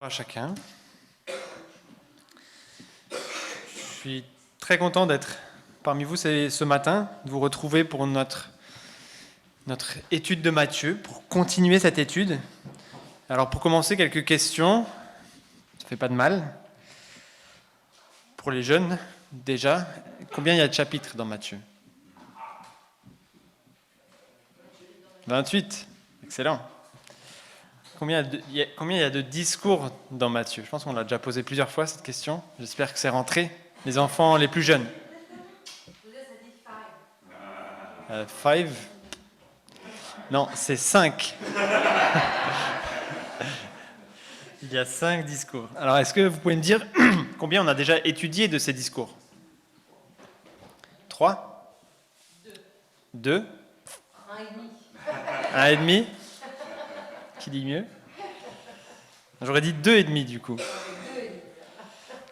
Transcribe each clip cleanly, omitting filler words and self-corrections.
À chacun. Je suis très content d'être parmi vous ce matin, de vous retrouver pour notre étude de Matthieu, pour continuer cette étude. Alors pour commencer, quelques questions, ça ne fait pas de mal. Pour les jeunes, déjà, combien il y a de chapitres dans Matthieu ? 28, excellent. Combien il y a de discours dans Matthieu ? Je pense qu'on l'a déjà posé plusieurs fois cette question. J'espère que c'est rentré. Les enfants les plus jeunes. 5 ? Non, c'est 5. Il y a 5 discours. Alors, est-ce que vous pouvez me dire combien on a déjà étudié de ces discours ? 3 ? 2 ? 1,5 ? Qui dit mieux ? J'aurais dit 2,5 du coup.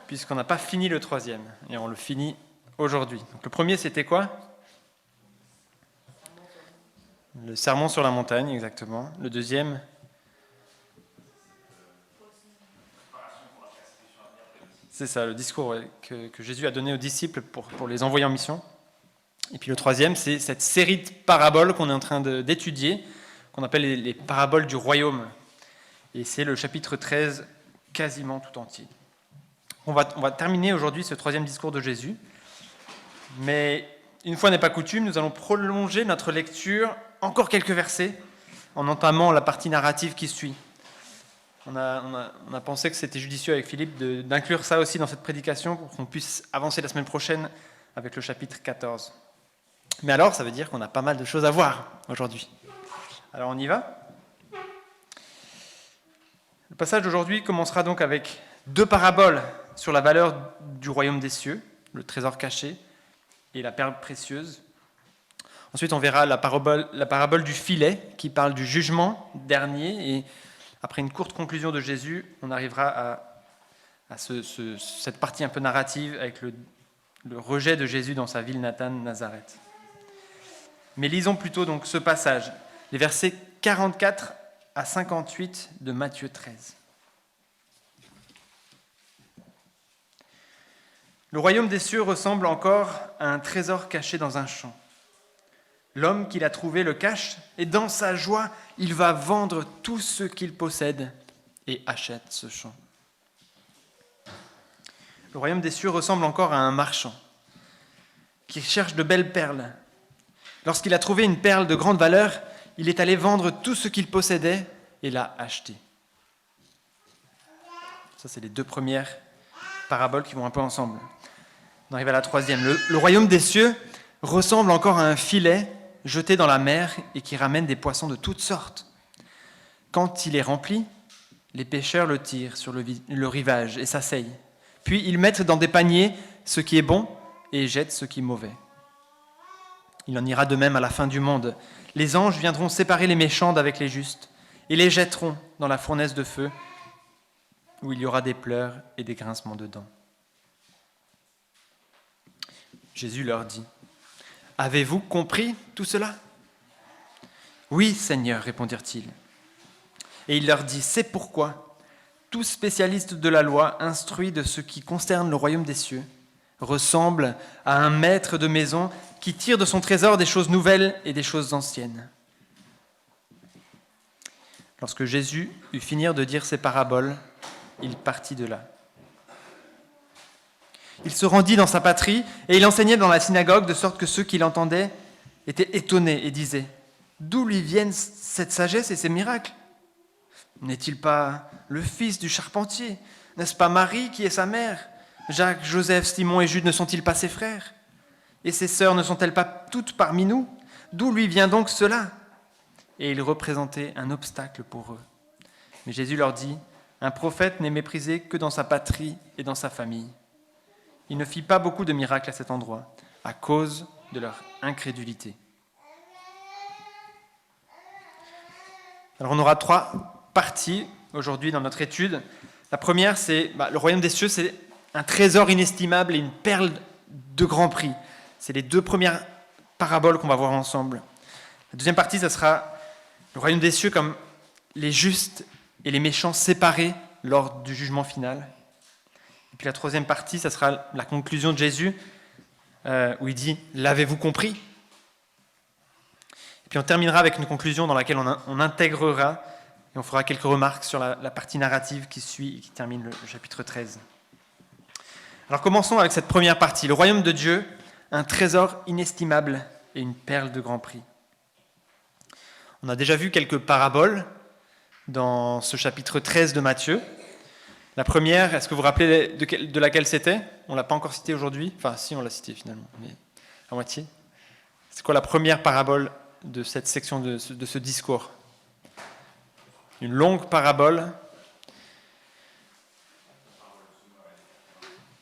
Puisqu'on n'a pas fini le 3e. Et on le finit aujourd'hui. Donc, le premier, c'était quoi ? Le sermon sur la montagne, exactement. Le deuxième ? C'est ça, le discours que Jésus a donné aux disciples pour les envoyer en mission. Et puis le troisième, c'est cette série de paraboles qu'on est en train d'étudier, qu'on appelle les paraboles du royaume. Et c'est le chapitre 13, quasiment tout entier. On va terminer aujourd'hui ce 3e discours de Jésus. Mais une fois n'est pas coutume, nous allons prolonger notre lecture encore quelques versets en entamant la partie narrative qui suit. On a pensé que c'était judicieux avec Philippe d'inclure ça aussi dans cette prédication pour qu'on puisse avancer la semaine prochaine avec le chapitre 14. Mais alors, ça veut dire qu'on a pas mal de choses à voir aujourd'hui. Alors on y va ? Le passage d'aujourd'hui commencera donc avec 2 paraboles sur la valeur du royaume des cieux, le trésor caché et la perle précieuse. Ensuite, on verra la parabole du filet qui parle du jugement dernier. Et après une courte conclusion de Jésus, on arrivera à cette partie un peu narrative avec le rejet de Jésus dans sa ville natale, Nazareth. Mais lisons plutôt donc ce passage, les versets 44 à 58 de Matthieu 13. Le royaume des cieux ressemble encore à un trésor caché dans un champ. L'homme qui l'a trouvé le cache, et dans sa joie, il va vendre tout ce qu'il possède et achète ce champ. Le royaume des cieux ressemble encore à un marchand qui cherche de belles perles. Lorsqu'il a trouvé une perle de grande valeur, il est allé vendre tout ce qu'il possédait et l'a acheté. Ça, c'est les 2 premières paraboles qui vont un peu ensemble. On arrive à la 3e. Le royaume des cieux ressemble encore à un filet jeté dans la mer et qui ramène des poissons de toutes sortes. Quand il est rempli, les pêcheurs le tirent sur le rivage et s'asseyent. Puis ils mettent dans des paniers ce qui est bon et jettent ce qui est mauvais. Il en ira de même à la fin du monde. Les anges viendront séparer les méchants d'avec les justes et les jetteront dans la fournaise de feu où il y aura des pleurs et des grincements de dents. Jésus leur dit : « Avez-vous compris tout cela ? » ? « Oui, Seigneur, répondirent-ils. Et il leur dit : « C'est pourquoi tout spécialiste de la loi instruit de ce qui concerne le royaume des cieux ressemble à un maître de maison qui tire de son trésor des choses nouvelles et des choses anciennes. » Lorsque Jésus eut fini de dire ces paraboles, il partit de là. Il se rendit dans sa patrie et il enseignait dans la synagogue de sorte que ceux qui l'entendaient étaient étonnés et disaient : « D'où lui viennent cette sagesse et ces miracles ? N'est-il pas le fils du charpentier ? N'est-ce pas Marie qui est sa mère ? Jacques, Joseph, Simon et Jude ne sont-ils pas ses frères ? Et ses sœurs ne sont-elles pas toutes parmi nous ? D'où lui vient donc cela ? » Et il représentait un obstacle pour eux. Mais Jésus leur dit : « Un prophète n'est méprisé que dans sa patrie et dans sa famille. » Il ne fit pas beaucoup de miracles à cet endroit, à cause de leur incrédulité. Alors on aura 3 parties aujourd'hui dans notre étude. La première, c'est le royaume des cieux, c'est un trésor inestimable et une perle de grand prix. C'est les 2 premières paraboles qu'on va voir ensemble. La deuxième partie, ça sera le royaume des cieux comme les justes et les méchants séparés lors du jugement final. Et puis la troisième partie, ça sera la conclusion de Jésus, où il dit « L'avez-vous compris ?» Et puis on terminera avec une conclusion dans laquelle on intégrera et on fera quelques remarques sur la partie narrative qui suit et qui termine le chapitre 13. Alors commençons avec cette première partie. Le royaume de Dieu, un trésor inestimable et une perle de grand prix. On a déjà vu quelques paraboles dans ce chapitre 13 de Matthieu. La première, est-ce que vous vous rappelez de laquelle c'était ? On ne l'a pas encore citée aujourd'hui. Enfin, si, on l'a citée finalement, mais à moitié. C'est quoi la première parabole de cette section de ce discours ? Une longue parabole.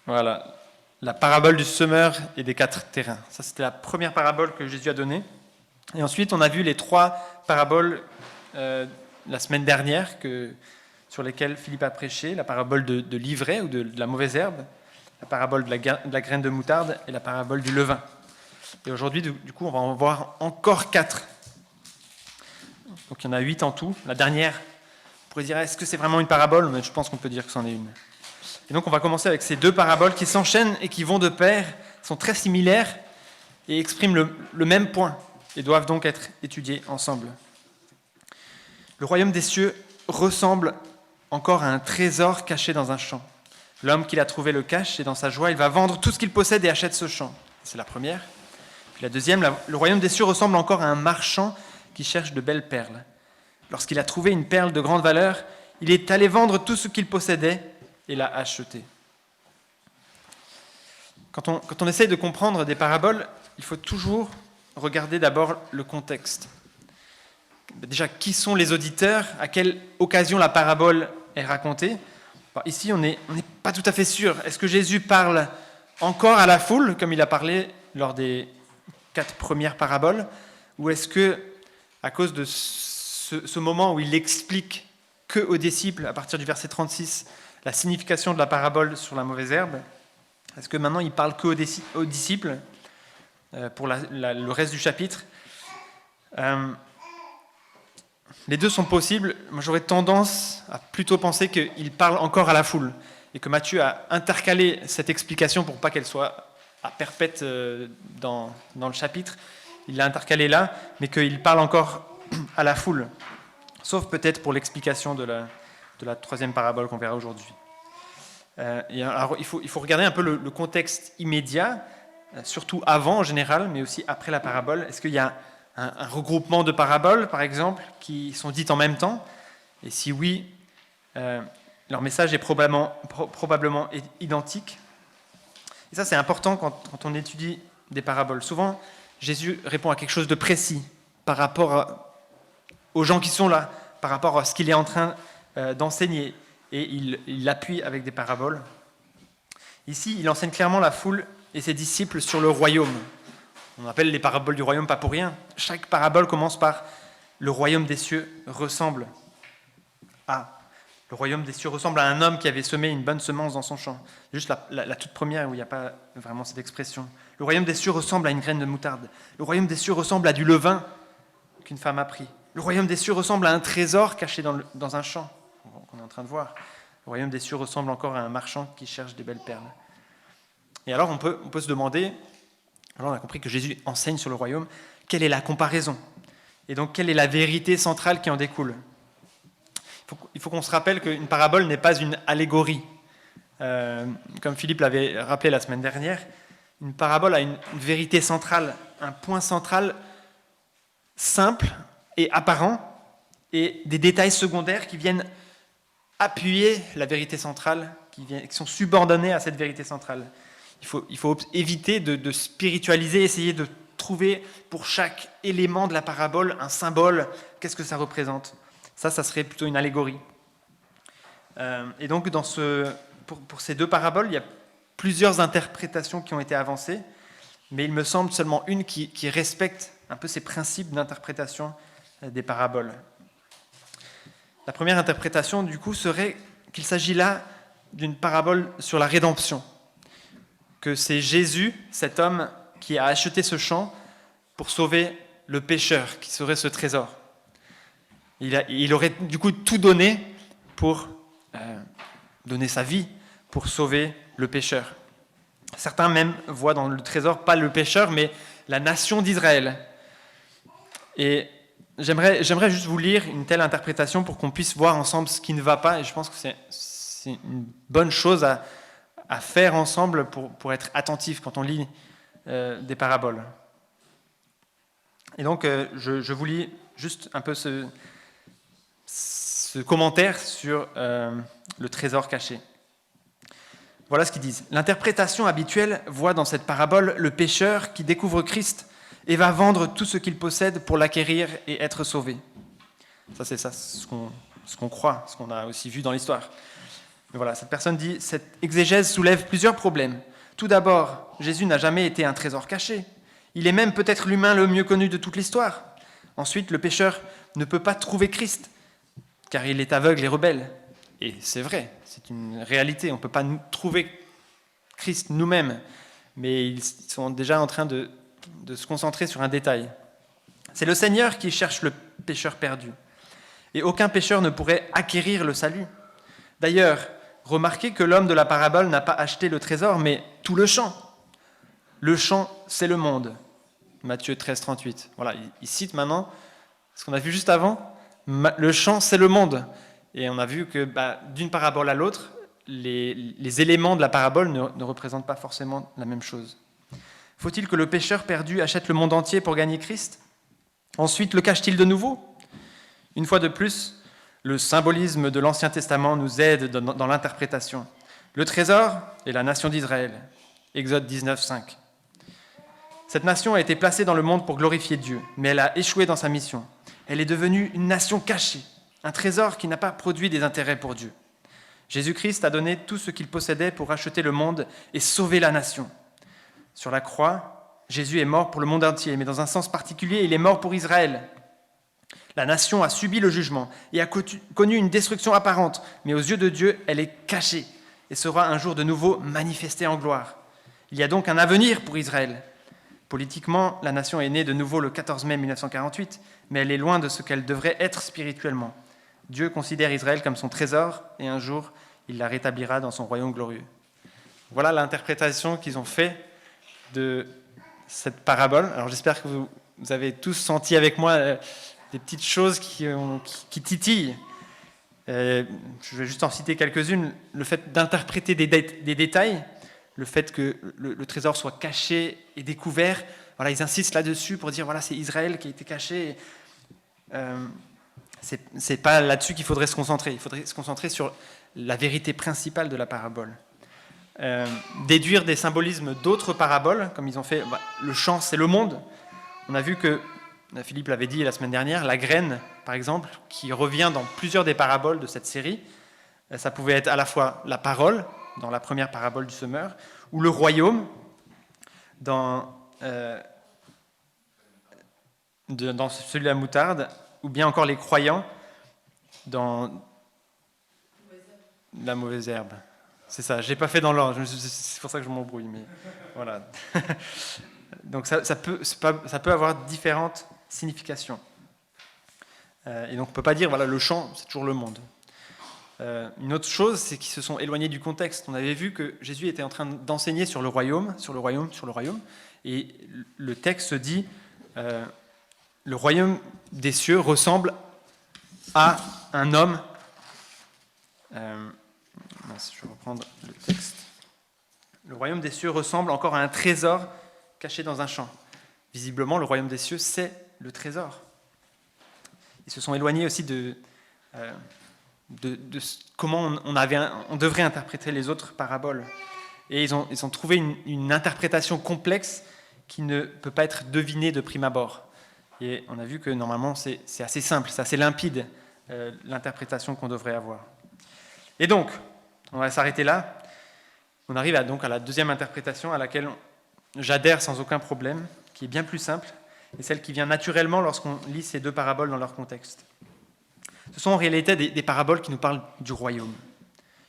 Voilà, la parabole du semeur et des 4 terrains. Ça, c'était la première parabole que Jésus a donnée. Et ensuite, on a vu les 3 paraboles la semaine dernière sur lesquelles Philippe a prêché. La parabole de l'ivraie ou de la mauvaise herbe, la parabole de la graine de moutarde et la parabole du levain. Et aujourd'hui, du coup, on va en voir encore 4. Donc il y en a 8 en tout. La dernière, on pourrait dire, est-ce que c'est vraiment une parabole ? Mais je pense qu'on peut dire que c'en est une. Et donc on va commencer avec ces 2 paraboles qui s'enchaînent et qui vont de pair, sont très similaires et expriment le même point et doivent donc être étudiées ensemble. Le royaume des cieux ressemble encore à un trésor caché dans un champ. L'homme qui l'a trouvé le cache et dans sa joie, il va vendre tout ce qu'il possède et achète ce champ. C'est la première. Puis la deuxième, le royaume des cieux ressemble encore à un marchand qui cherche de belles perles. Lorsqu'il a trouvé une perle de grande valeur, il est allé vendre tout ce qu'il possédait et l'a acheté. Quand on essaye de comprendre des paraboles, il faut toujours regarder d'abord le contexte. Déjà, qui sont les auditeurs ? À quelle occasion la parabole est racontée ? Ici, on n'est pas tout à fait sûr. Est-ce que Jésus parle encore à la foule, comme il a parlé lors des 4 premières paraboles ? Ou est-ce que, à cause de ce moment où il explique qu'aux disciples, à partir du verset 36, la signification de la parabole sur la mauvaise herbe, est-ce que maintenant il parle qu'aux disciples pour le reste du chapitre ? Les deux sont possibles. Moi, j'aurais tendance à plutôt penser qu'il parle encore à la foule et que Matthieu a intercalé cette explication pour pas qu'elle soit à perpète dans le chapitre. Il l'a intercalé là, mais qu'il parle encore à la foule, sauf peut-être pour l'explication de la troisième parabole qu'on verra aujourd'hui. Alors, il faut regarder un peu le contexte immédiat, surtout avant en général, mais aussi après la parabole. Est-ce qu'il y a un regroupement de paraboles, par exemple, qui sont dites en même temps ? Et si oui, leur message est probablement identique. Et ça, c'est important quand on étudie des paraboles. Souvent, Jésus répond à quelque chose de précis par rapport aux gens qui sont là, par rapport à ce qu'il est en train d'enseigner. Et il l'appuie avec des paraboles. Ici, il enseigne clairement la foule et ses disciples sur le royaume. On appelle les paraboles du royaume pas pour rien. Chaque parabole commence par « le royaume des cieux ressemble à ». Le royaume des cieux ressemble à un homme qui avait semé une bonne semence dans son champ. C'est juste la toute première où il n'y a pas vraiment cette expression. Le royaume des cieux ressemble à une graine de moutarde. Le royaume des cieux ressemble à du levain qu'une femme a pris. Le royaume des cieux ressemble à un trésor caché dans un champ qu'on est en train de voir. Le royaume des cieux ressemble encore à un marchand qui cherche des belles perles. Et alors on peut se demander, alors on a compris que Jésus enseigne sur le royaume, quelle est la comparaison ? Et donc quelle est la vérité centrale qui en découle ? Il faut qu'on se rappelle qu'une parabole n'est pas une allégorie. Comme Philippe l'avait rappelé la semaine dernière, une parabole a une vérité centrale, un point central simple et apparent, et des détails secondaires qui viennent appuyer la vérité centrale, qui sont subordonnés à cette vérité centrale. Il faut éviter de spiritualiser, essayer de trouver pour chaque élément de la parabole un symbole, qu'est-ce que ça représente. Ça serait plutôt une allégorie. Et donc, pour ces 2 paraboles, il y a plusieurs interprétations qui ont été avancées, mais il me semble seulement une qui respecte un peu ces principes d'interprétation des paraboles. La première interprétation, du coup, serait qu'il s'agit là d'une parabole sur la rédemption, que c'est Jésus, cet homme, qui a acheté ce champ pour sauver le pécheur, qui serait ce trésor. Il aurait du coup tout donné pour donner sa vie pour sauver le pécheur. Certains même voient dans le trésor pas le pécheur, mais la nation d'Israël. Et j'aimerais juste vous lire une telle interprétation pour qu'on puisse voir ensemble ce qui ne va pas, et je pense que c'est une bonne chose à faire ensemble pour être attentif quand on lit des paraboles. Et donc, je vous lis juste un peu ce commentaire sur le trésor caché. Voilà ce qu'ils disent. L'interprétation habituelle voit dans cette parabole le pécheur qui découvre Christ et va vendre tout ce qu'il possède pour l'acquérir et être sauvé. Ça, c'est ça, ce qu'on croit, ce qu'on a aussi vu dans l'histoire. Mais voilà, cette personne dit, cette exégèse soulève plusieurs problèmes. Tout d'abord, Jésus n'a jamais été un trésor caché. Il est même peut-être l'humain le mieux connu de toute l'histoire. Ensuite, le pécheur ne peut pas trouver Christ, car il est aveugle et rebelle. Et c'est vrai, c'est une réalité, on ne peut pas trouver Christ nous-mêmes, mais ils sont déjà en train de se concentrer sur un détail. C'est le Seigneur qui cherche le pécheur perdu. Et aucun pécheur ne pourrait acquérir le salut. D'ailleurs, remarquez que l'homme de la parabole n'a pas acheté le trésor, mais tout le champ. Le champ, c'est le monde. Matthieu 13, 38. Voilà, il cite maintenant ce qu'on a vu juste avant. Le champ, c'est le monde. Et on a vu que d'une parabole à l'autre, les éléments de la parabole ne représentent pas forcément la même chose. Faut-il que le pécheur perdu achète le monde entier pour gagner Christ ? Ensuite, le cache-t-il de nouveau ? Une fois de plus, le symbolisme de l'Ancien Testament nous aide dans l'interprétation. Le trésor est la nation d'Israël. Exode 19, 5. Cette nation a été placée dans le monde pour glorifier Dieu, mais elle a échoué dans sa mission. Elle est devenue une nation cachée, un trésor qui n'a pas produit des intérêts pour Dieu. Jésus-Christ a donné tout ce qu'il possédait pour racheter le monde et sauver la nation. Sur la croix, Jésus est mort pour le monde entier, mais dans un sens particulier, il est mort pour Israël. La nation a subi le jugement et a connu une destruction apparente, mais aux yeux de Dieu, elle est cachée et sera un jour de nouveau manifestée en gloire. Il y a donc un avenir pour Israël. Politiquement, la nation est née de nouveau le 14 mai 1948, mais elle est loin de ce qu'elle devrait être spirituellement. Dieu considère Israël comme son trésor et un jour, il la rétablira dans son royaume glorieux. Voilà l'interprétation qu'ils ont fait de cette parabole. Alors j'espère que vous avez tous senti avec moi des petites choses qui titillent. Je vais juste en citer quelques-unes. Le fait d'interpréter des détails, le fait que le trésor soit caché et découvert, voilà, ils insistent là-dessus pour dire voilà, c'est Israël qui a été caché. C'est pas là-dessus qu'il faudrait se concentrer. Il faudrait se concentrer sur la vérité principale de la parabole. Déduire des symbolismes d'autres paraboles, comme ils ont fait, le champ, c'est le monde. On a vu que, Philippe l'avait dit la semaine dernière, la graine, par exemple, qui revient dans plusieurs des paraboles de cette série, ça pouvait être à la fois la parole, dans la première parabole du semeur, ou le royaume, dans celui de la moutarde, ou bien encore les croyants, dans la mauvaise herbe. C'est ça, je n'ai pas fait dans l'ordre, c'est pour ça que je m'embrouille, mais voilà. Donc ça peut avoir différentes significations. Et donc on ne peut pas dire, voilà, le champ, c'est toujours le monde. Une autre chose, c'est qu'ils se sont éloignés du contexte. On avait vu que Jésus était en train d'enseigner sur le royaume, et le texte dit, le royaume des cieux ressemble à un homme. Je vais reprendre le texte. Le royaume des cieux ressemble encore à un trésor caché dans un champ. Visiblement, le royaume des cieux, c'est le trésor. Ils se sont éloignés aussi de comment on devrait interpréter les autres paraboles. Et ils ont trouvé une interprétation complexe qui ne peut pas être devinée de prime abord. Et on a vu que normalement, c'est assez simple, c'est assez limpide, l'interprétation qu'on devrait avoir. Et donc, on va s'arrêter là. On arrive à la deuxième interprétation à laquelle j'adhère sans aucun problème, qui est bien plus simple, et celle qui vient naturellement lorsqu'on lit ces deux paraboles dans leur contexte. Ce sont en réalité des paraboles qui nous parlent du royaume.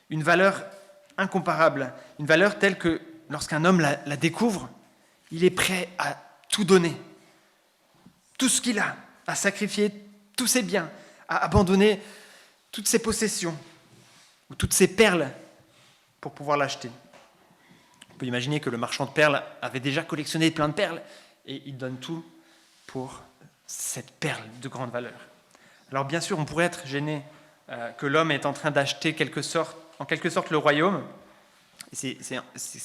Une valeur incomparable, une valeur telle que lorsqu'un homme la découvre, il est prêt à tout donner, tout ce qu'il a, à sacrifier tous ses biens, à abandonner toutes ses possessions, ou toutes ses perles pour pouvoir l'acheter. On peut imaginer que le marchand de perles avait déjà collectionné plein de perles et il donne tout pour cette perle de grande valeur. Alors bien sûr, on pourrait être gêné que l'homme est en train d'acheter en quelque sorte le royaume. C'est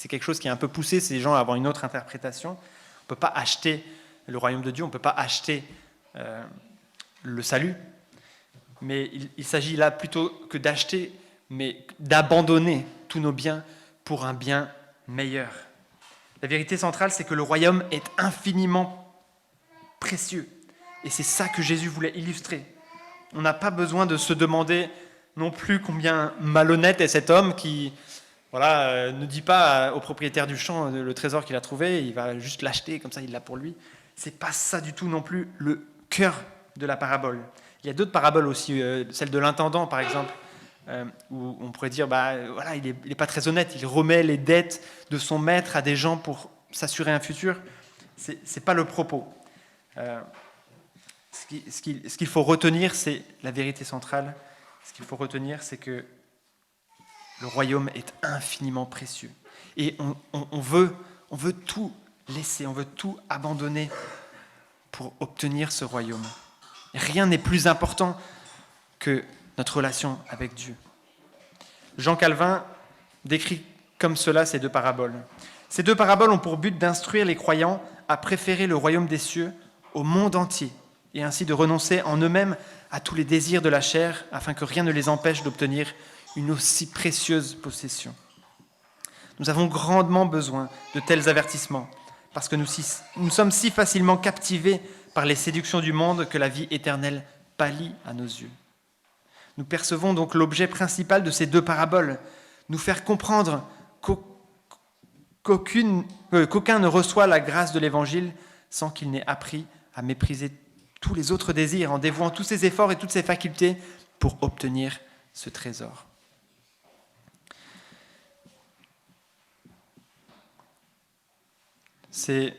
quelque chose qui est un peu poussé ces gens à avoir une autre interprétation. On ne peut pas acheter le royaume de Dieu, on ne peut pas acheter le salut. Mais il s'agit là plutôt que d'acheter, mais d'abandonner tous nos biens pour un bien meilleur. La vérité centrale, c'est que le royaume est infiniment précieux. Et c'est ça que Jésus voulait illustrer. On n'a pas besoin de se demander non plus combien malhonnête est cet homme qui ne dit pas au propriétaire du champ le trésor qu'il a trouvé, il va juste l'acheter, comme ça il l'a pour lui. C'est pas ça du tout non plus le cœur de la parabole. Il y a d'autres paraboles aussi, celle de l'intendant par exemple, où on pourrait dire il n'est pas très honnête, il remet les dettes de son maître à des gens pour s'assurer un futur. C'est pas le propos. Ce qu'il faut retenir, c'est la vérité centrale. Ce qu'il faut retenir, c'est que le royaume est infiniment précieux. Et on veut tout laisser, on veut tout abandonner pour obtenir ce royaume. Rien n'est plus important que notre relation avec Dieu. Jean Calvin décrit comme cela ces deux paraboles. Ces deux paraboles ont pour but d'instruire les croyants à préférer le royaume des cieux au monde entier, et ainsi de renoncer en eux-mêmes à tous les désirs de la chair, afin que rien ne les empêche d'obtenir une aussi précieuse possession. Nous avons grandement besoin de tels avertissements, parce que nous sommes si facilement captivés par les séductions du monde que la vie éternelle pâlit à nos yeux. Nous percevons donc l'objet principal de ces deux paraboles, nous faire comprendre qu'aucun ne reçoit la grâce de l'Évangile sans qu'il n'ait appris à mépriser tous les autres désirs, en dévouant tous ses efforts et toutes ses facultés pour obtenir ce trésor. C'est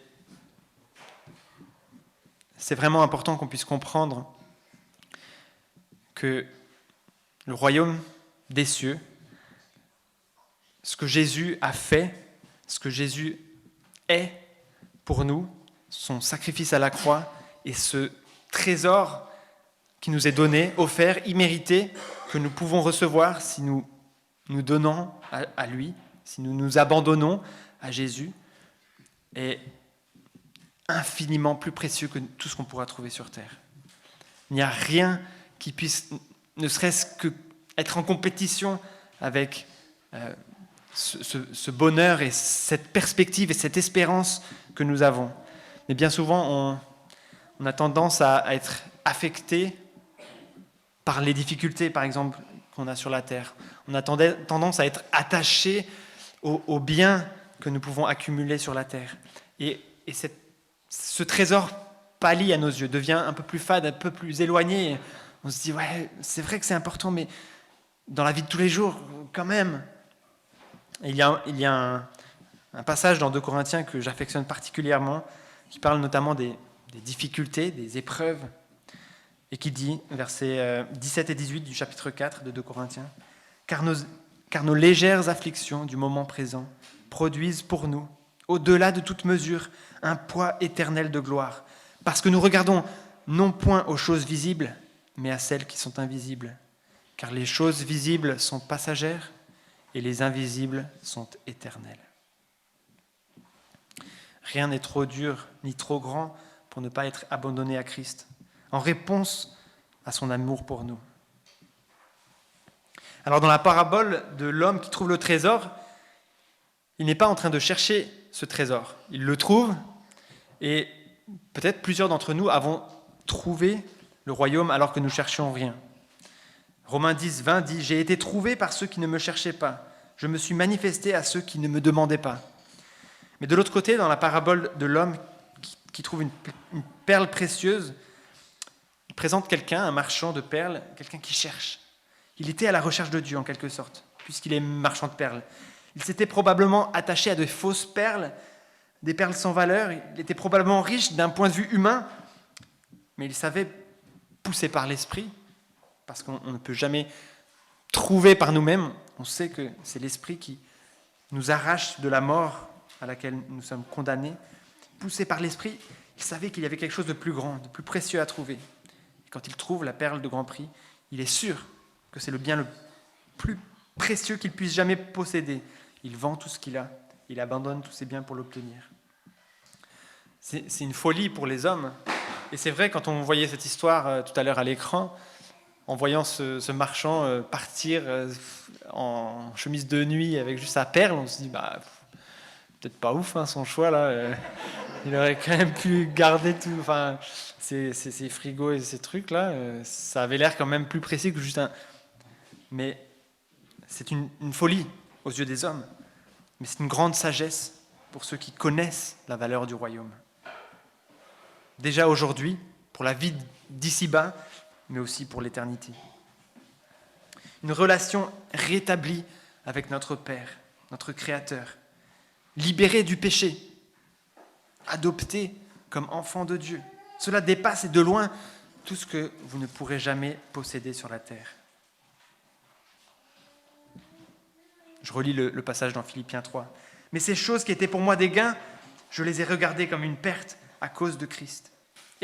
vraiment important qu'on puisse comprendre que le royaume des cieux, ce que Jésus a fait, ce que Jésus est pour nous, son sacrifice à la croix et ce trésor qui nous est donné, offert, immérité, que nous pouvons recevoir si nous nous donnons à lui, si nous nous abandonnons à Jésus, est infiniment plus précieux que tout ce qu'on pourra trouver sur terre. Il n'y a rien qui puisse, ne serait-ce que être en compétition avec ce bonheur et cette perspective et cette espérance que nous avons. Mais bien souvent, on a tendance à être affecté par les difficultés, par exemple, qu'on a sur la terre. On a tendance à être attaché aux biens que nous pouvons accumuler sur la terre. Et ce trésor pâlit à nos yeux, devient un peu plus fade, un peu plus éloigné. On se dit, ouais, c'est vrai que c'est important, mais dans la vie de tous les jours, quand même. Et il y a un passage dans 2 Corinthiens que j'affectionne particulièrement, qui parle notamment des difficultés, des épreuves, et qui dit, versets 17 et 18 du chapitre 4 de 2 Corinthiens, « Car nos légères afflictions du moment présent produisent pour nous, au-delà de toute mesure, un poids éternel de gloire, parce que nous regardons non point aux choses visibles, mais à celles qui sont invisibles. Car les choses visibles sont passagères et les invisibles sont éternelles. » Rien n'est trop dur ni trop grand pour ne pas être abandonné à Christ, en réponse à son amour pour nous. Alors dans la parabole de l'homme qui trouve le trésor, il n'est pas en train de chercher ce trésor. Il le trouve, et peut-être plusieurs d'entre nous avons trouvé le royaume alors que nous cherchions rien. Romains 10, 20 dit « J'ai été trouvé par ceux qui ne me cherchaient pas. Je me suis manifesté à ceux qui ne me demandaient pas. » Mais de l'autre côté, dans la parabole de l'homme qui trouve une perle précieuse, il présente quelqu'un, un marchand de perles, quelqu'un qui cherche. Il était à la recherche de Dieu en quelque sorte, puisqu'il est marchand de perles. Il s'était probablement attaché à de fausses perles, des perles sans valeur. Il était probablement riche d'un point de vue humain, mais il savait, poussé par l'esprit, parce qu'on ne peut jamais trouver par nous-mêmes, on sait que c'est l'esprit qui nous arrache de la mort à laquelle nous sommes condamnés. Poussé par l'Esprit, il savait qu'il y avait quelque chose de plus grand, de plus précieux à trouver. Et quand il trouve la perle de grand prix, il est sûr que c'est le bien le plus précieux qu'il puisse jamais posséder. Il vend tout ce qu'il a, il abandonne tous ses biens pour l'obtenir. C'est une folie pour les hommes. Et c'est vrai, quand on voyait cette histoire tout à l'heure à l'écran, en voyant ce marchand partir en chemise de nuit avec juste sa perle, on se dit, peut-être pas ouf son choix là. Il aurait quand même pu garder tout, ces frigos et ces trucs là. Ça avait l'air quand même plus précis que juste un. Mais c'est une folie aux yeux des hommes. Mais c'est une grande sagesse pour ceux qui connaissent la valeur du royaume. Déjà aujourd'hui, pour la vie d'ici-bas, mais aussi pour l'éternité. Une relation rétablie avec notre Père, notre Créateur, libéré du péché, adopté comme enfant de Dieu. Cela dépasse et de loin tout ce que vous ne pourrez jamais posséder sur la terre. Je relis le passage dans Philippiens 3. Mais ces choses qui étaient pour moi des gains, je les ai regardées comme une perte à cause de Christ.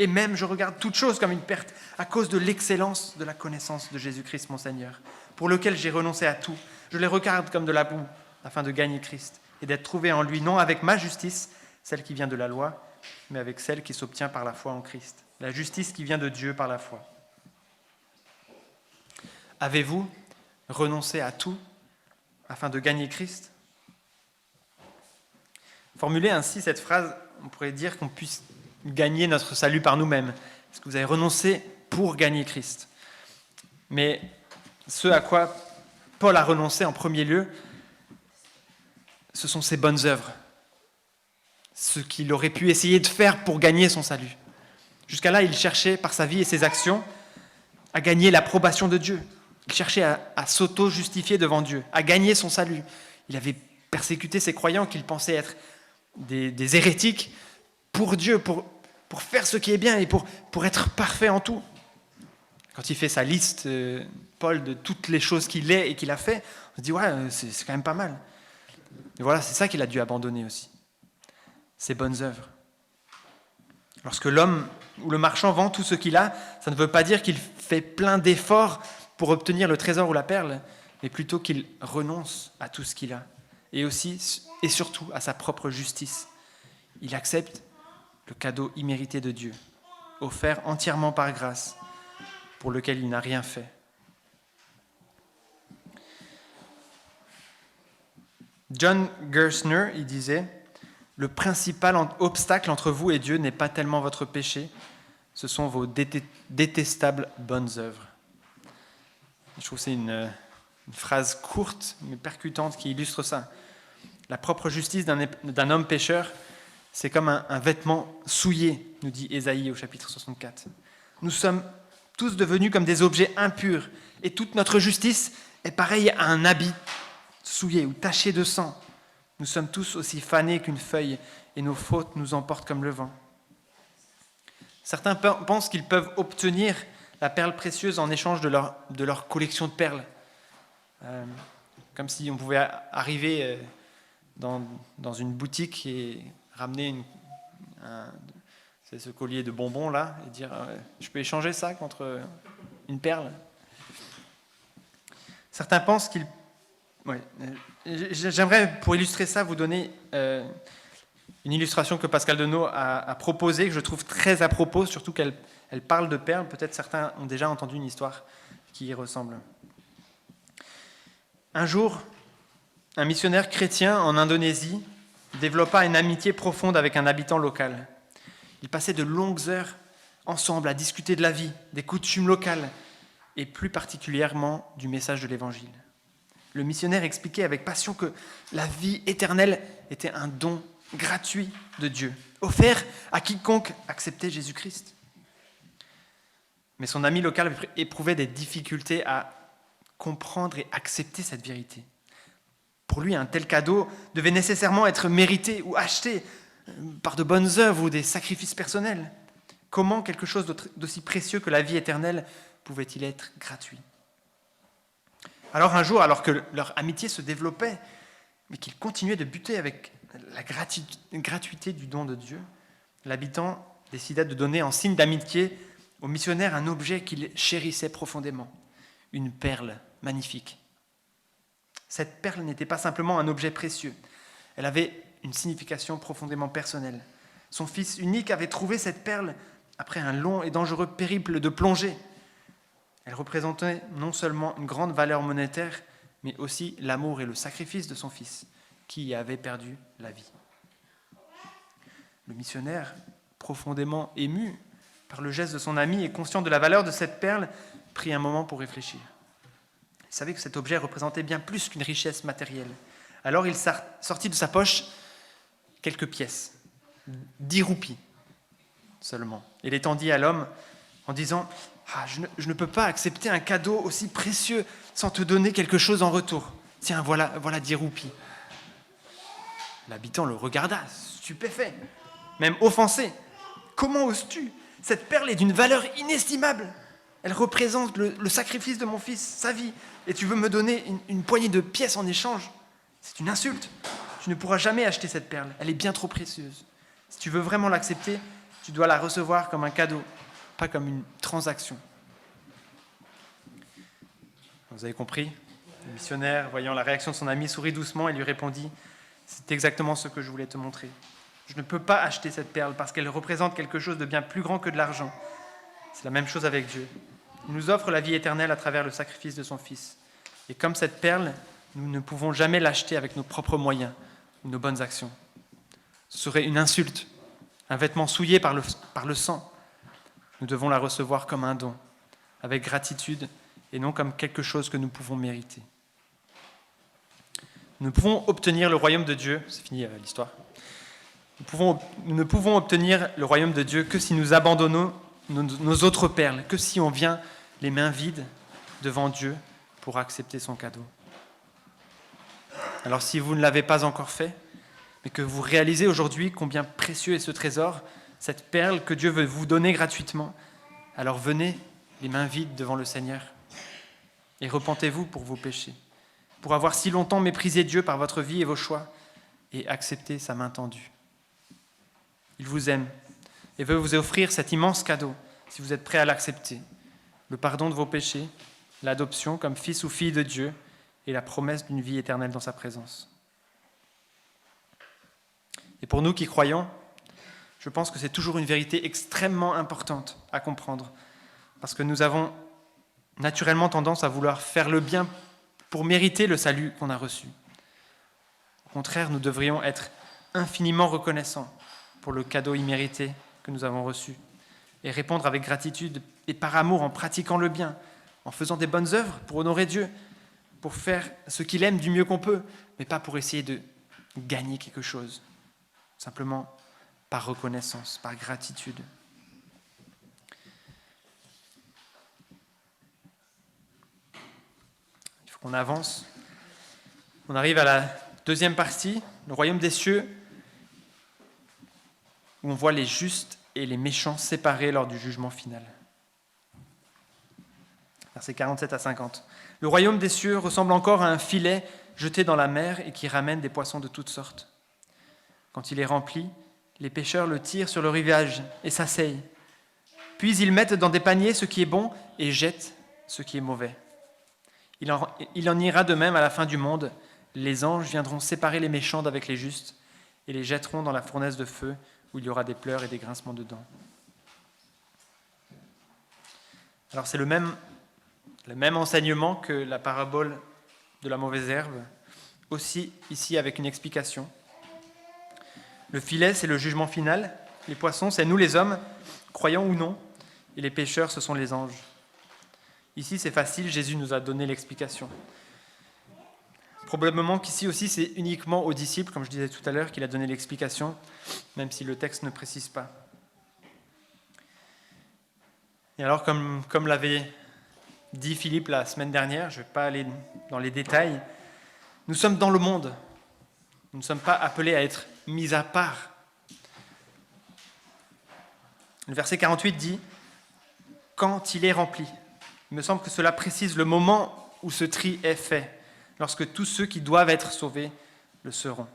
Et même je regarde toutes choses comme une perte à cause de l'excellence de la connaissance de Jésus-Christ mon Seigneur, pour lequel j'ai renoncé à tout. Je les regarde comme de la boue, afin de gagner Christ et d'être trouvé en lui, non avec ma justice, celle qui vient de la loi, mais avec celle qui s'obtient par la foi en Christ, la justice qui vient de Dieu par la foi. Avez-vous renoncé à tout afin de gagner Christ ? Formuler ainsi cette phrase, on pourrait dire qu'on puisse gagner notre salut par nous-mêmes. Est-ce que vous avez renoncé pour gagner Christ ? Mais ce à quoi Paul a renoncé en premier lieu, ce sont ses bonnes œuvres. Ce qu'il aurait pu essayer de faire pour gagner son salut. Jusqu'à là, il cherchait par sa vie et ses actions à gagner l'approbation de Dieu. Il cherchait à s'auto-justifier devant Dieu, à gagner son salut. Il avait persécuté ces croyants qu'il pensait être des hérétiques pour Dieu, pour faire ce qui est bien et pour être parfait en tout. Quand il fait sa liste, Paul, de toutes les choses qu'il est et qu'il a fait, on se dit, ouais, c'est quand même pas mal. Et voilà, c'est ça qu'il a dû abandonner aussi, ses bonnes œuvres. Lorsque l'homme ou le marchand vend tout ce qu'il a, ça ne veut pas dire qu'il fait plein d'efforts pour obtenir le trésor ou la perle, mais plutôt qu'il renonce à tout ce qu'il a, et aussi et surtout à sa propre justice. Il accepte le cadeau immérité de Dieu, offert entièrement par grâce, pour lequel il n'a rien fait. John Gerstner, il disait, « Le principal obstacle entre vous et Dieu n'est pas tellement votre péché, ce sont vos détestables bonnes œuvres. » Je trouve que c'est une phrase courte mais percutante qui illustre ça. La propre justice d'un homme pécheur, c'est comme un vêtement souillé, nous dit Ésaïe au chapitre 64. Nous sommes tous devenus comme des objets impurs et toute notre justice est pareille à un habit souillé ou taché de sang. Nous sommes tous aussi fanés qu'une feuille et nos fautes nous emportent comme le vent. Certains pensent qu'ils peuvent obtenir la perle précieuse en échange de leur collection de perles. Comme si on pouvait arriver dans une boutique et ramener c'est ce collier de bonbons là et dire je peux échanger ça contre une perle. Certains pensent qu'ils... Ouais. J'aimerais, pour illustrer ça, vous donner une illustration que Pascal Denot a proposée, que je trouve très à propos, surtout qu'elle parle de perles. Peut-être certains ont déjà entendu une histoire qui y ressemble. Un jour, un missionnaire chrétien en Indonésie développa une amitié profonde avec un habitant local. Ils passaient de longues heures ensemble à discuter de la vie, des coutumes locales et plus particulièrement du message de l'Évangile. Le missionnaire expliquait avec passion que la vie éternelle était un don gratuit de Dieu, offert à quiconque acceptait Jésus-Christ. Mais son ami local éprouvait des difficultés à comprendre et accepter cette vérité. Pour lui, un tel cadeau devait nécessairement être mérité ou acheté par de bonnes œuvres ou des sacrifices personnels. Comment quelque chose d'aussi précieux que la vie éternelle pouvait-il être gratuit ? Alors un jour, alors que leur amitié se développait, mais qu'il continuait de buter avec la gratuité du don de Dieu, l'habitant décida de donner en signe d'amitié au missionnaire un objet qu'il chérissait profondément, une perle magnifique. Cette perle n'était pas simplement un objet précieux, elle avait une signification profondément personnelle. Son fils unique avait trouvé cette perle après un long et dangereux périple de plongée. Elle représentait non seulement une grande valeur monétaire, mais aussi l'amour et le sacrifice de son fils, qui y avait perdu la vie. Le missionnaire, profondément ému par le geste de son ami et conscient de la valeur de cette perle, prit un moment pour réfléchir. Il savait que cet objet représentait bien plus qu'une richesse matérielle. Alors il sortit de sa poche quelques pièces, 10 roupies seulement, et les tendit à l'homme en disant « je ne peux pas accepter un cadeau aussi précieux sans te donner quelque chose en retour. Tiens, voilà 10 roupies. » L'habitant le regarda, stupéfait, même offensé. « Comment oses-tu ? Cette perle est d'une valeur inestimable. Elle représente le sacrifice de mon fils, sa vie, et tu veux me donner une poignée de pièces en échange ? C'est une insulte. Tu ne pourras jamais acheter cette perle, elle est bien trop précieuse. Si tu veux vraiment l'accepter, tu dois la recevoir comme un cadeau, pas comme une transaction. » Vous avez compris ? Le missionnaire, voyant la réaction de son ami, sourit doucement et lui répondit « C'est exactement ce que je voulais te montrer. Je ne peux pas acheter cette perle parce qu'elle représente quelque chose de bien plus grand que de l'argent. C'est la même chose avec Dieu. Il nous offre la vie éternelle à travers le sacrifice de son Fils. Et comme cette perle, nous ne pouvons jamais l'acheter avec nos propres moyens ou nos bonnes actions. Ce serait une insulte, un vêtement souillé par le sang. Nous devons la recevoir comme un don, avec gratitude et non comme quelque chose que nous pouvons mériter. Nous pouvons obtenir le royaume de Dieu, c'est fini l'histoire, nous ne pouvons obtenir le royaume de Dieu que si nous abandonnons nos autres perles, que si on vient les mains vides devant Dieu pour accepter son cadeau. Alors si vous ne l'avez pas encore fait, mais que vous réalisez aujourd'hui combien précieux est ce trésor, cette perle que Dieu veut vous donner gratuitement, alors venez les mains vides devant le Seigneur et repentez-vous pour vos péchés, pour avoir si longtemps méprisé Dieu par votre vie et vos choix, et accepter sa main tendue. Il vous aime et veut vous offrir cet immense cadeau, si vous êtes prêt à l'accepter, le pardon de vos péchés, l'adoption comme fils ou fille de Dieu et la promesse d'une vie éternelle dans sa présence. Et pour nous qui croyons, je pense que c'est toujours une vérité extrêmement importante à comprendre, parce que nous avons naturellement tendance à vouloir faire le bien pour mériter le salut qu'on a reçu. Au contraire, nous devrions être infiniment reconnaissants pour le cadeau immérité que nous avons reçu et répondre avec gratitude et par amour en pratiquant le bien, en faisant des bonnes œuvres pour honorer Dieu, pour faire ce qu'il aime du mieux qu'on peut, mais pas pour essayer de gagner quelque chose, simplement par reconnaissance, par gratitude. Il faut qu'on avance. On arrive à la deuxième partie, le royaume des cieux, où on voit les justes et les méchants séparés lors du jugement final. Versets 47 à 50. Le royaume des cieux ressemble encore à un filet jeté dans la mer et qui ramène des poissons de toutes sortes. Quand il est rempli, les pêcheurs le tirent sur le rivage et s'asseyent. Puis ils mettent dans des paniers ce qui est bon et jettent ce qui est mauvais. Il en ira de même à la fin du monde. Les anges viendront séparer les méchants d'avec les justes et les jetteront dans la fournaise de feu où il y aura des pleurs et des grincements de dents. Alors c'est le même enseignement que la parabole de la mauvaise herbe, aussi ici avec une explication. Le filet, c'est le jugement final. Les poissons, c'est nous les hommes, croyants ou non. Et les pécheurs, ce sont les anges. Ici, c'est facile, Jésus nous a donné l'explication. Probablement qu'ici aussi, c'est uniquement aux disciples, comme je disais tout à l'heure, qu'il a donné l'explication, même si le texte ne précise pas. Et alors, comme l'avait dit Philippe la semaine dernière, je ne vais pas aller dans les détails, nous sommes dans le monde. Nous ne sommes pas appelés à être mis à part. Le verset 48 dit « Quand il est rempli ». Il me semble que cela précise le moment où ce tri est fait, lorsque tous ceux qui doivent être sauvés le seront.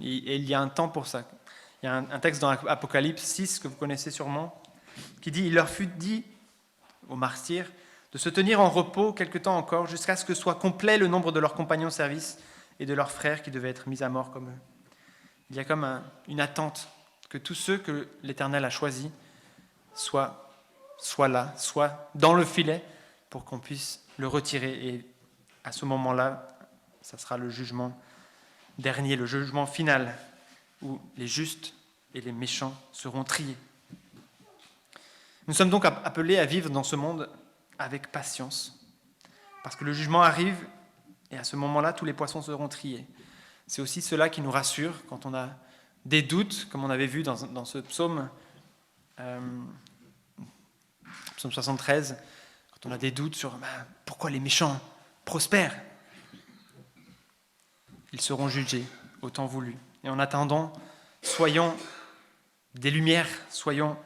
Et il y a un temps pour ça. Il y a un texte dans Apocalypse 6 que vous connaissez sûrement, qui dit « Il leur fut dit aux martyrs de se tenir en repos quelque temps encore, jusqu'à ce que soit complet le nombre de leurs compagnons de service et de leurs frères qui devaient être mis à mort comme eux. » Il y a comme une attente que tous ceux que l'Éternel a choisis soient là, soient dans le filet pour qu'on puisse le retirer. Et à ce moment-là, ça sera le jugement dernier, le jugement final, où les justes et les méchants seront triés. Nous sommes donc appelés à vivre dans ce monde avec patience, parce que le jugement arrive, et à ce moment-là, tous les poissons seront triés. C'est aussi cela qui nous rassure quand on a des doutes, comme on avait vu dans ce psaume, psaume 73, quand on a des doutes sur pourquoi les méchants prospèrent. Ils seront jugés au temps voulu. Et en attendant, soyons des lumières, soyons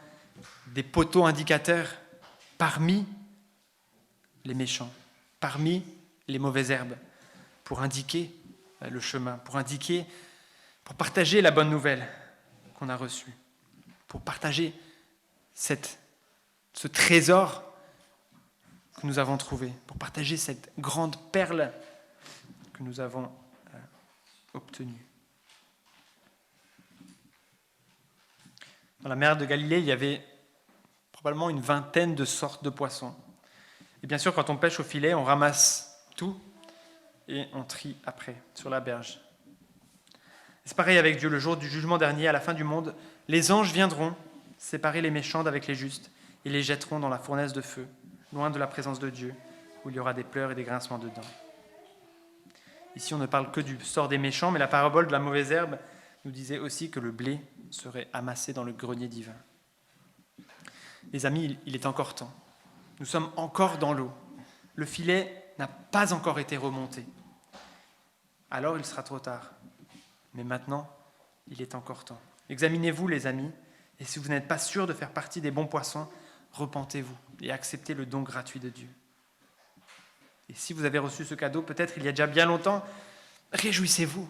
des poteaux indicateurs parmi les méchants, parmi les mauvaises herbes, pour indiquer le chemin, pour partager la bonne nouvelle qu'on a reçue, pour partager ce trésor que nous avons trouvé, pour partager cette grande perle que nous avons obtenue. Dans la mer de Galilée, il y avait probablement une vingtaine de sortes de poissons. Et bien sûr, quand on pêche au filet, on ramasse tout et on trie après, sur la berge. C'est pareil avec Dieu, le jour du jugement dernier, à la fin du monde, les anges viendront séparer les méchants d'avec les justes et les jetteront dans la fournaise de feu, loin de la présence de Dieu, où il y aura des pleurs et des grincements de dents. Ici, on ne parle que du sort des méchants, mais la parabole de la mauvaise herbe nous disait aussi que le blé serait amassé dans le grenier divin. Les amis, il est encore temps. Nous sommes encore dans l'eau. Le filet n'a pas encore été remonté. Alors il sera trop tard. Mais maintenant, il est encore temps. Examinez-vous, les amis, et si vous n'êtes pas sûr de faire partie des bons poissons, repentez-vous et acceptez le don gratuit de Dieu. Et si vous avez reçu ce cadeau, peut-être il y a déjà bien longtemps, réjouissez-vous.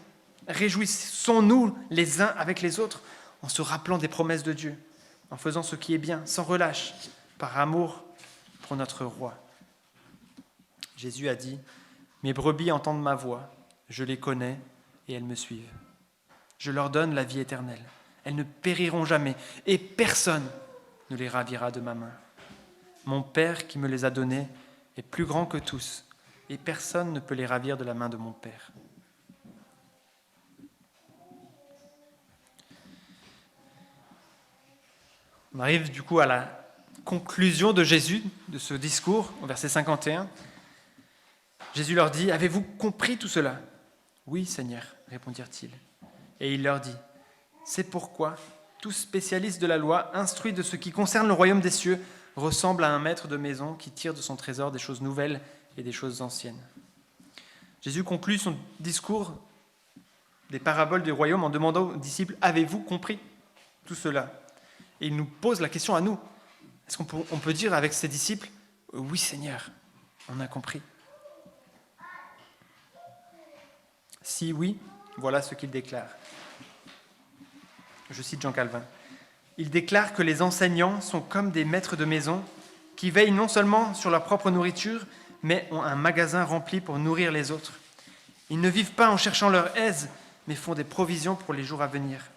Réjouissons-nous les uns avec les autres en se rappelant des promesses de Dieu, en faisant ce qui est bien, sans relâche, par amour pour notre roi. Jésus a dit « Mes brebis entendent ma voix, je les connais et elles me suivent. Je leur donne la vie éternelle. Elles ne périront jamais et personne ne les ravira de ma main. Mon Père qui me les a donnés est plus grand que tous et personne ne peut les ravir de la main de mon Père. » On arrive du coup à la conclusion de Jésus, de ce discours, au verset 51. Jésus leur dit « Avez-vous compris tout cela ?» ?»« Oui, Seigneur, répondirent-ils. Et il leur dit « C'est pourquoi tout spécialiste de la loi, instruit de ce qui concerne le royaume des cieux, ressemble à un maître de maison qui tire de son trésor des choses nouvelles et des choses anciennes. » Jésus conclut son discours des paraboles du royaume en demandant aux disciples « Avez-vous compris tout cela ?» Et il nous pose la question à nous. Est-ce qu'on peut dire avec ses disciples « Oui, Seigneur, on a compris ». Si oui, voilà ce qu'il déclare. Je cite Jean Calvin. Il déclare que les enseignants sont comme des maîtres de maison qui veillent non seulement sur leur propre nourriture, mais ont un magasin rempli pour nourrir les autres. Ils ne vivent pas en cherchant leur aise, mais font des provisions pour les jours à venir.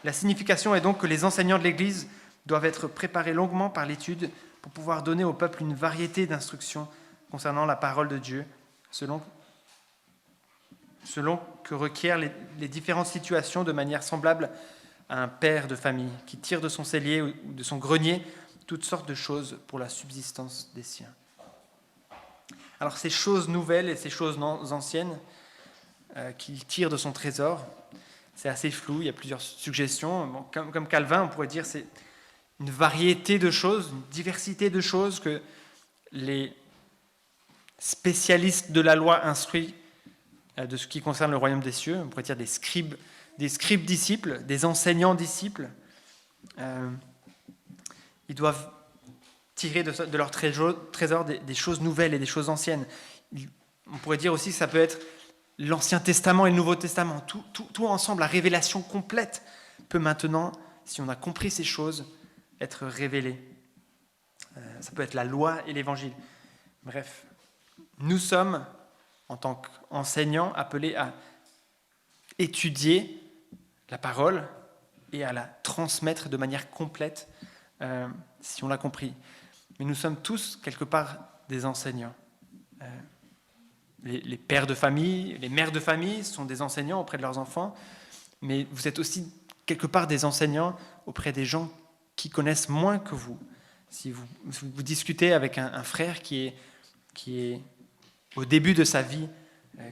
La signification est donc que les enseignants de l'Église doivent être préparés longuement par l'étude pour pouvoir donner au peuple une variété d'instructions concernant la parole de Dieu, selon que requièrent les différentes situations de manière semblable à un père de famille qui tire de son cellier ou de son grenier toutes sortes de choses pour la subsistance des siens. Alors ces choses nouvelles et ces choses anciennes qu'il tire de son trésor, c'est assez flou, il y a plusieurs suggestions. Bon, comme Calvin, on pourrait dire c'est une variété de choses, une diversité de choses que les spécialistes de la loi instruits de ce qui concerne le royaume des cieux, on pourrait dire des scribes disciples, des enseignants disciples, ils doivent tirer de leur trésor des choses nouvelles et des choses anciennes. On pourrait dire aussi que ça peut être l'Ancien Testament et le Nouveau Testament, tout ensemble, la révélation complète peut maintenant, si on a compris ces choses, être révélée. Ça peut être la loi et l'Évangile. Bref, nous sommes, en tant qu'enseignants, appelés à étudier la parole et à la transmettre de manière complète, si on l'a compris. Mais nous sommes tous, quelque part, des enseignants. Les pères de famille, les mères de famille sont des enseignants auprès de leurs enfants, mais vous êtes aussi, quelque part, des enseignants auprès des gens qui connaissent moins que vous. Si vous discutez avec un frère qui est au début de sa vie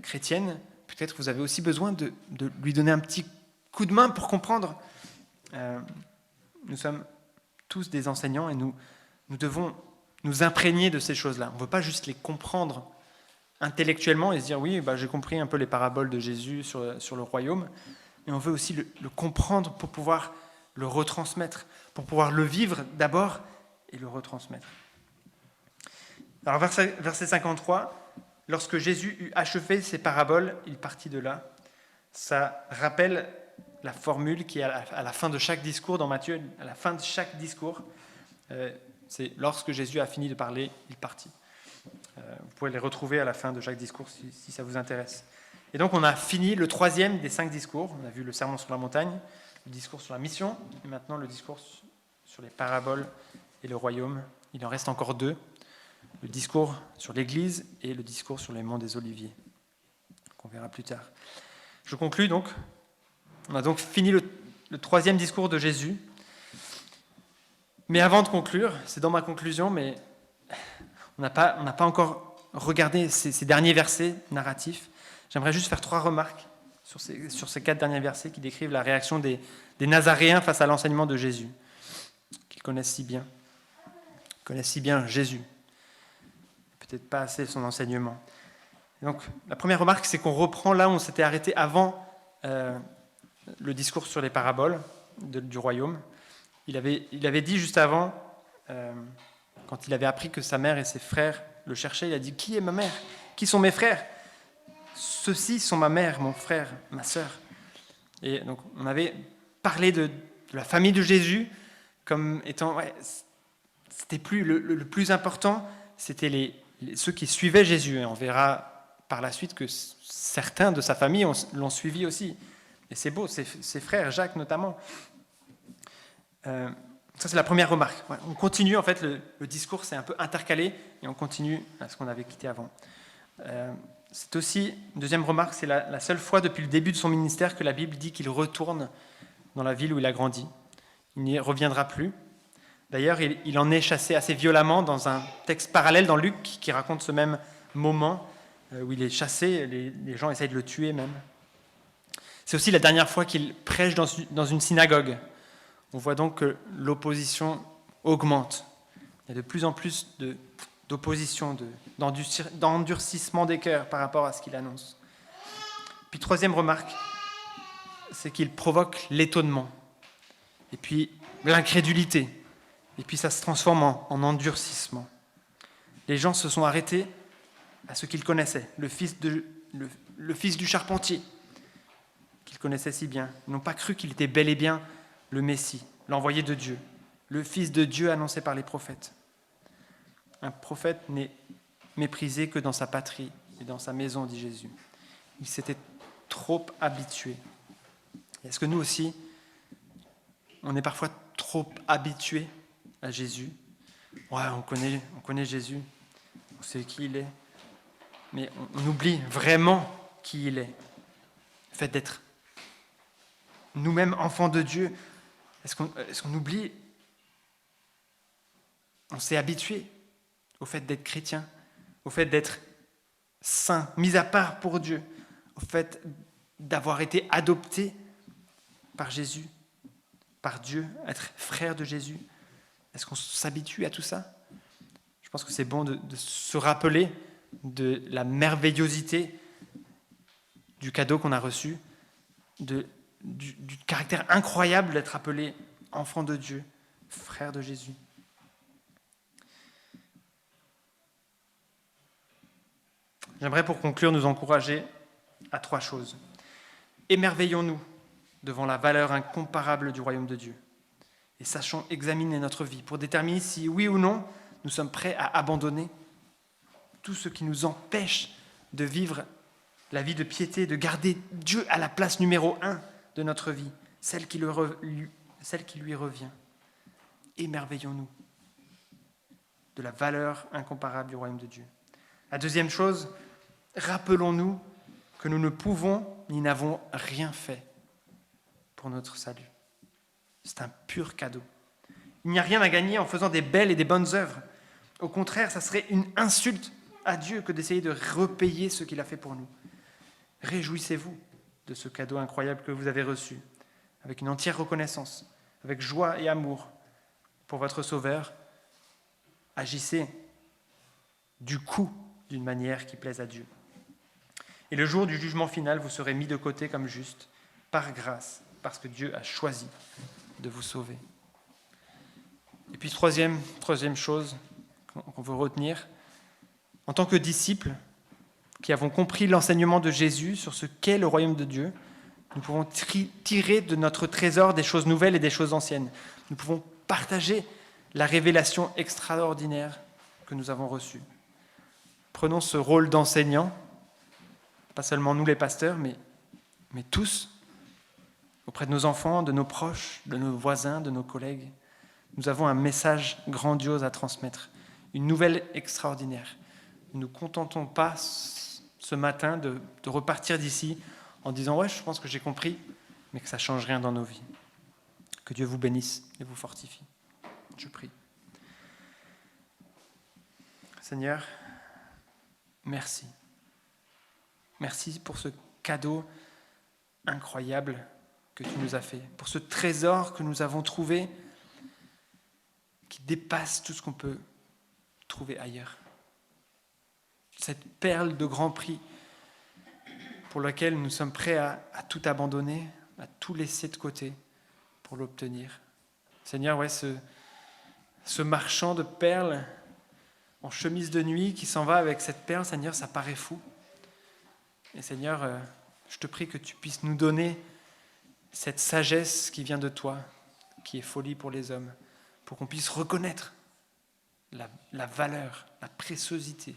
chrétienne, peut-être vous avez aussi besoin de lui donner un petit coup de main pour comprendre. Nous sommes tous des enseignants et nous devons nous imprégner de ces choses-là. On ne veut pas juste les comprendre intellectuellement et se dire oui, j'ai compris un peu les paraboles de Jésus sur le royaume, mais on veut aussi le comprendre pour pouvoir le retransmettre, pour pouvoir le vivre d'abord et le retransmettre. Alors verset 53, lorsque Jésus eut achevé ses paraboles, il partit de là. Ça rappelle la formule qui est à la fin de chaque discours dans Matthieu, à la fin de chaque discours, c'est lorsque Jésus a fini de parler, il partit. Vous pouvez les retrouver à la fin de chaque discours si ça vous intéresse. Et donc on a fini le 3e des 5 discours. On a vu le sermon sur la montagne, le discours sur la mission, et maintenant le discours sur les paraboles et le royaume. Il en reste encore 2, le discours sur l'Église et le discours sur les monts des Oliviers, qu'on verra plus tard. Je conclus donc. On a donc fini le 3e discours de Jésus. Mais avant de conclure, c'est dans ma conclusion, mais on n'a pas encore regardé ces derniers versets narratifs. J'aimerais juste faire 3 remarques sur ces 4 derniers versets qui décrivent la réaction des Nazaréens face à l'enseignement de Jésus, qu'ils connaissent si bien. Ils connaissent si bien Jésus. Peut-être pas assez son enseignement. Et donc, la première remarque, c'est qu'on reprend là où on s'était arrêté avant le discours sur les paraboles du royaume. Il avait dit juste avant, quand il avait appris que sa mère et ses frères le cherchaient, il a dit « Qui est ma mère ? Qui sont mes frères ? Ceux-ci sont ma mère, mon frère, ma sœur. » Et donc, on avait parlé de la famille de Jésus comme étant... c'était plus le plus important, c'était ceux qui suivaient Jésus. Et on verra par la suite que certains de sa famille l'ont suivi aussi. Et c'est beau, ses frères, Jacques notamment. Ça, c'est la première remarque. On continue, en fait, le discours s'est un peu intercalé et on continue à ce qu'on avait quitté avant. C'est aussi, une deuxième remarque, c'est la seule fois depuis le début de son ministère que la Bible dit qu'il retourne dans la ville où il a grandi. Il n'y reviendra plus. D'ailleurs, il en est chassé assez violemment dans un texte parallèle dans Luc qui raconte ce même moment où il est chassé, les gens essayent de le tuer même. C'est aussi la dernière fois qu'il prêche dans une synagogue. On voit donc que l'opposition augmente. Il y a de plus en plus d'opposition, d'endurcissement des cœurs par rapport à ce qu'il annonce. Puis troisième remarque, c'est qu'il provoque l'étonnement, et puis l'incrédulité, et puis ça se transforme en endurcissement. Les gens se sont arrêtés à ce qu'ils connaissaient, le fils du charpentier, qu'ils connaissaient si bien. Ils n'ont pas cru qu'il était bel et bien le Messie, l'envoyé de Dieu, le Fils de Dieu annoncé par les prophètes. Un prophète n'est méprisé que dans sa patrie et dans sa maison, dit Jésus. Il s'était trop habitué. Est-ce que nous aussi, on est parfois trop habitués à Jésus ? Ouais, on connaît Jésus, on sait qui il est, mais on oublie vraiment qui il est. Le fait d'être nous-mêmes enfants de Dieu, est-ce qu'on oublie ? On s'est habitué au fait d'être chrétien, au fait d'être saint, mis à part pour Dieu, au fait d'avoir été adopté par Jésus, par Dieu, être frère de Jésus. Est-ce qu'on s'habitue à tout ça ? Je pense que c'est bon de se rappeler de la merveillosité du cadeau qu'on a reçu, du caractère incroyable d'être appelé enfant de Dieu, frère de Jésus. J'aimerais pour conclure nous encourager à 3 choses. Émerveillons-nous devant la valeur incomparable du royaume de Dieu et sachons examiner notre vie pour déterminer si, oui ou non, nous sommes prêts à abandonner tout ce qui nous empêche de vivre la vie de piété, de garder Dieu à la place numéro 1 de notre vie, celle qui lui revient. Émerveillons-nous de la valeur incomparable du royaume de Dieu. La deuxième chose, rappelons-nous que nous ne pouvons ni n'avons rien fait pour notre salut. C'est un pur cadeau. Il n'y a rien à gagner en faisant des belles et des bonnes œuvres. Au contraire, ça serait une insulte à Dieu que d'essayer de repayer ce qu'il a fait pour nous. Réjouissez-vous de ce cadeau incroyable que vous avez reçu, avec une entière reconnaissance, avec joie et amour pour votre Sauveur. Agissez du coup d'une manière qui plaise à Dieu. Et le jour du jugement final, vous serez mis de côté comme juste, par grâce, parce que Dieu a choisi de vous sauver. Et puis troisième chose qu'on veut retenir, en tant que disciples qui avons compris l'enseignement de Jésus sur ce qu'est le royaume de Dieu, nous pouvons tirer de notre trésor des choses nouvelles et des choses anciennes. Nous pouvons partager la révélation extraordinaire que nous avons reçue. Prenons ce rôle d'enseignant, pas seulement nous les pasteurs, mais tous, auprès de nos enfants, de nos proches, de nos voisins, de nos collègues. Nous avons un message grandiose à transmettre, une nouvelle extraordinaire. Ne nous contentons pas ce matin de repartir d'ici en disant « Ouais, je pense que j'ai compris », mais que ça ne change rien dans nos vies. Que Dieu vous bénisse et vous fortifie. Je prie. Seigneur, merci. Merci pour ce cadeau incroyable que tu nous as fait, pour ce trésor que nous avons trouvé qui dépasse tout ce qu'on peut trouver ailleurs. Cette perle de grand prix pour laquelle nous sommes prêts à tout abandonner, à tout laisser de côté pour l'obtenir. Seigneur, ouais, ce marchand de perles en chemise de nuit qui s'en va avec cette perle, Seigneur, ça paraît fou. Et Seigneur, je te prie que tu puisses nous donner cette sagesse qui vient de toi, qui est folie pour les hommes, pour qu'on puisse reconnaître la valeur, la préciosité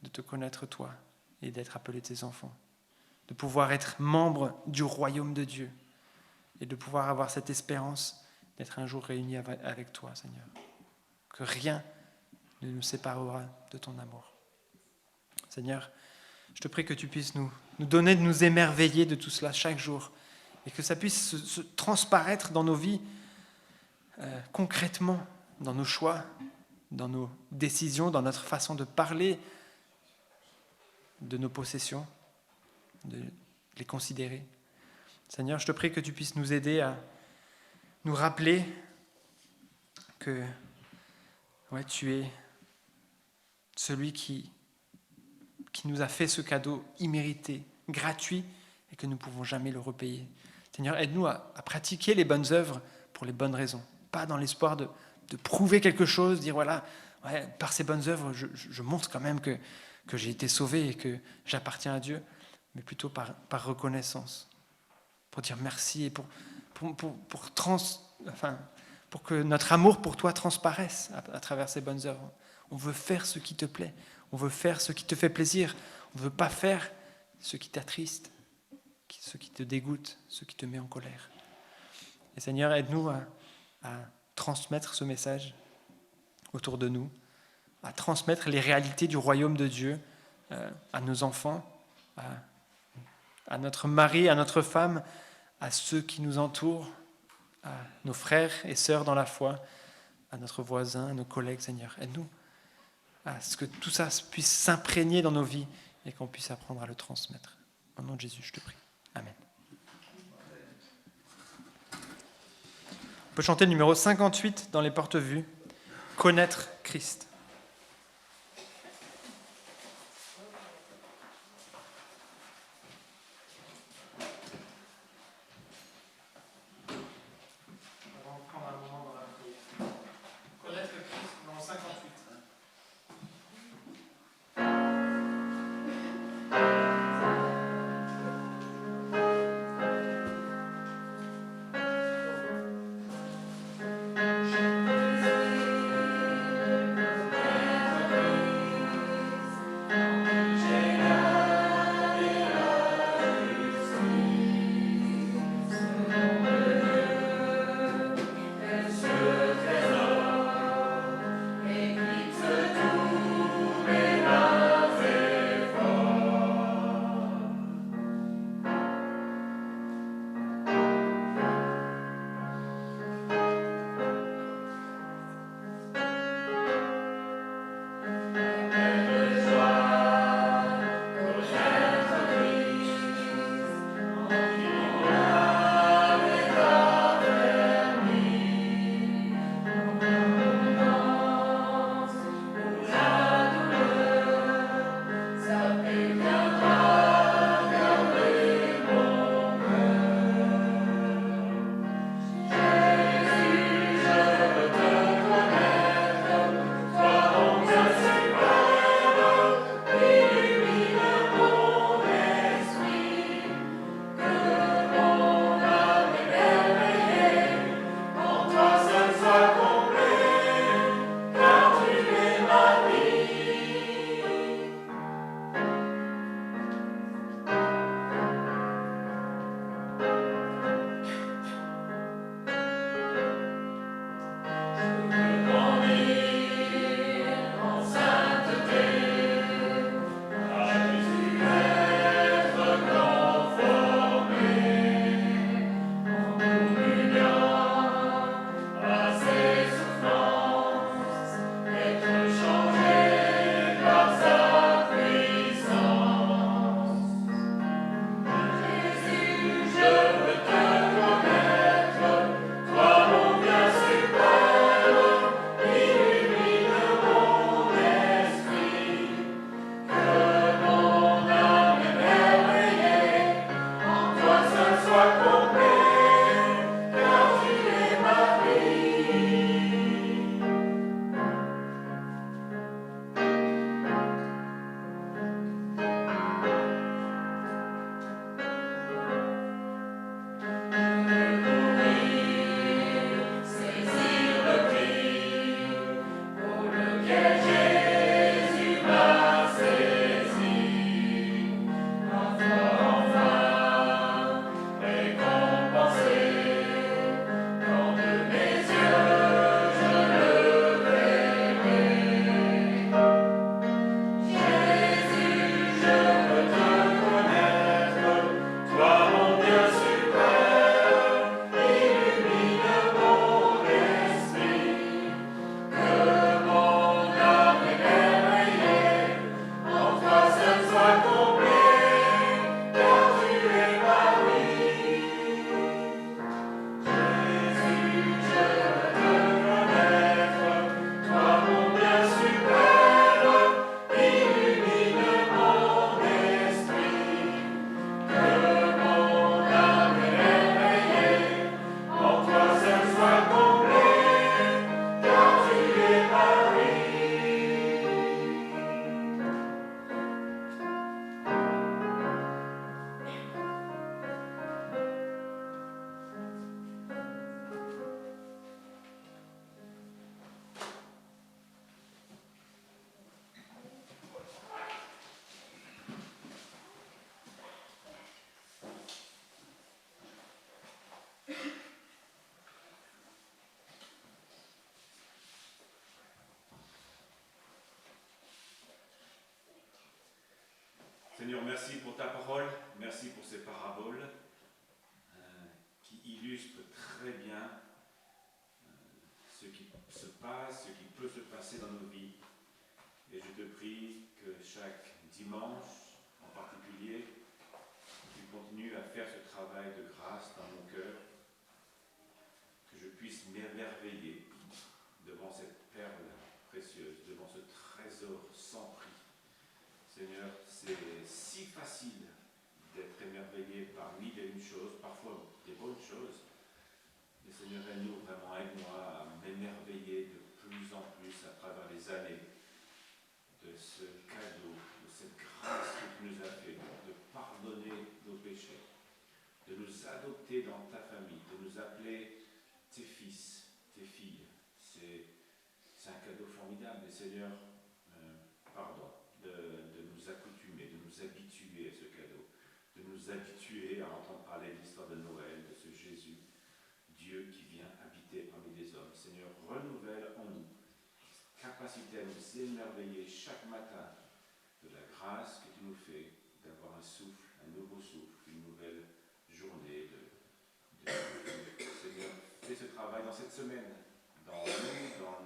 de te connaître toi et d'être appelé tes enfants, de pouvoir être membre du royaume de Dieu et de pouvoir avoir cette espérance d'être un jour réunis avec toi, Seigneur. Que rien ne nous séparera de ton amour. Seigneur, je te prie que tu puisses nous donner de nous émerveiller de tout cela chaque jour et que ça puisse se transparaître dans nos vies concrètement, dans nos choix, dans nos décisions, dans notre façon de parler, de nos possessions, de les considérer. Seigneur, je te prie que tu puisses nous aider à nous rappeler que tu es celui qui nous a fait ce cadeau immérité, gratuit, et que nous ne pouvons jamais le repayer. Seigneur, aide-nous à pratiquer les bonnes œuvres pour les bonnes raisons, pas dans l'espoir de prouver quelque chose, dire voilà, par ces bonnes œuvres, je montre quand même que j'ai été sauvé et que j'appartiens à Dieu, mais plutôt par reconnaissance, pour dire merci et pour que notre amour pour toi transparaisse à travers ces bonnes œuvres. On veut faire ce qui te plaît, on veut faire ce qui te fait plaisir, on ne veut pas faire ce qui t'attriste, ce qui te dégoûte, ce qui te met en colère. Et Seigneur, aide-nous à transmettre ce message autour de nous, à transmettre les réalités du royaume de Dieu à nos enfants, à notre mari, à notre femme, à ceux qui nous entourent, à nos frères et sœurs dans la foi, à notre voisin, à nos collègues, Seigneur. Aide-nous à ce que tout ça puisse s'imprégner dans nos vies et qu'on puisse apprendre à le transmettre. Au nom de Jésus, je te prie. Amen. On peut chanter le numéro 58 dans les porte-vues, « Connaître Christ ». Seigneur, merci pour ta parole, merci pour ces paraboles qui illustrent très bien ce qui se passe, ce qui peut se passer dans nos vies. Et je te prie que chaque dimanche, en particulier, tu continues à faire ce travail de grâce dans mon cœur, que je puisse m'émerveiller devant cette perle précieuse, devant ce trésor sans prix. Seigneur, c'est si facile d'être émerveillé par mille et une choses, parfois des bonnes choses. Mais Seigneur, aide-nous vraiment, aide-moi à m'émerveiller de plus en plus à travers les années de ce cadeau, de cette grâce que tu nous as fait, de pardonner nos péchés, de nous adopter dans ta famille, de nous appeler tes fils, tes filles. C'est un cadeau formidable. Et Seigneur, pardon, de nous accoutumer, de nous habituer à ce cadeau, de nous habituer à entendre parler de l'histoire de Noël, de ce Jésus, Dieu qui vient habiter parmi les hommes. Seigneur, renouvelle en nous capacité à nous émerveiller chaque matin de la grâce que tu nous fais d'avoir un souffle, un nouveau souffle, une nouvelle journée Seigneur, fais ce travail dans cette semaine, dans nous, dans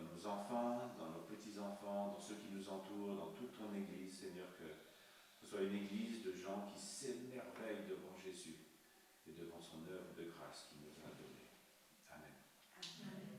nos enfants, dans nos petits-enfants, dans ceux qui nous entourent, dans toute ton Église, Seigneur, que ce soit une Église de gens qui s'émerveillent devant Jésus et devant son œuvre de grâce qu'il nous a donnée. Amen. Amen.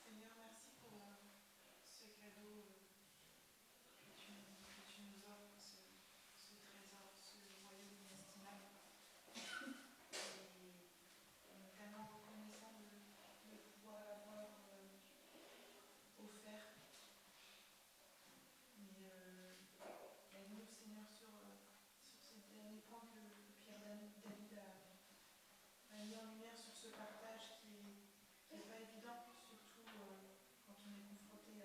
Seigneur, merci pour ce cadeau que tu nous offres, ce trésor, ce royaume inestimable. Et on est tellement reconnaissant de pouvoir l'avoir offert. Mais aide-nous, Seigneur, sur ces derniers points que Pierre David a mis en lumière sur ce partage qui n'est pas évident, surtout quand on est confronté à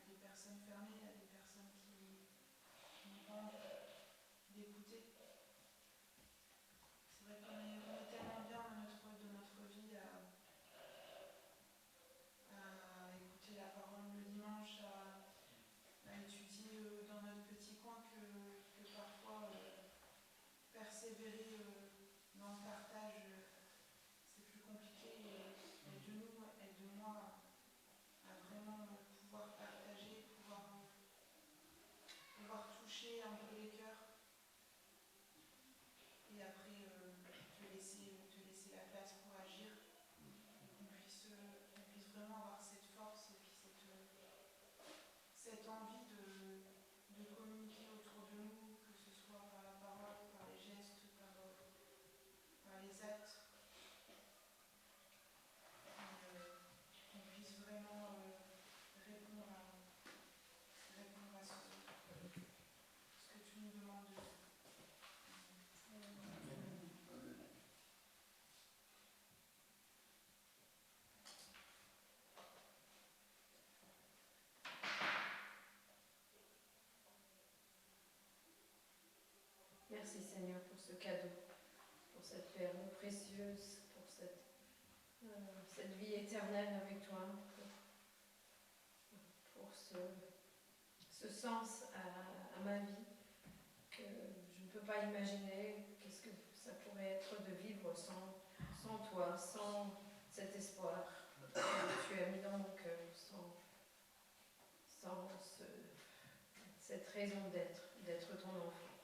des personnes fermées, à des personnes qui n'ont pas envie d'écouter. C'est vrai qu'on est tellement bien de notre vie à écouter la parole le dimanche, à étudier dans notre petit coin que parfois persévérer dans le partage, c'est plus compliqué. Aide-nous, aide-moi à vraiment pouvoir partager, pouvoir toucher un peu les cœurs et après te laisser la place pour agir, qu'on puisse vraiment avoir cette force et puis cette envie de communiquer autour de nous, que ce soit par la parole, par les gestes, par les actes, qu'on puisse vraiment répondre à ce que tu nous demandes de faire. Merci Seigneur pour ce cadeau, pour cette perle précieuse, pour cette vie éternelle avec toi, pour ce sens à ma vie que je ne peux pas imaginer qu'est-ce que ça pourrait être de vivre sans toi, sans cet espoir que tu as mis dans mon cœur, sans cette raison d'être ton enfant.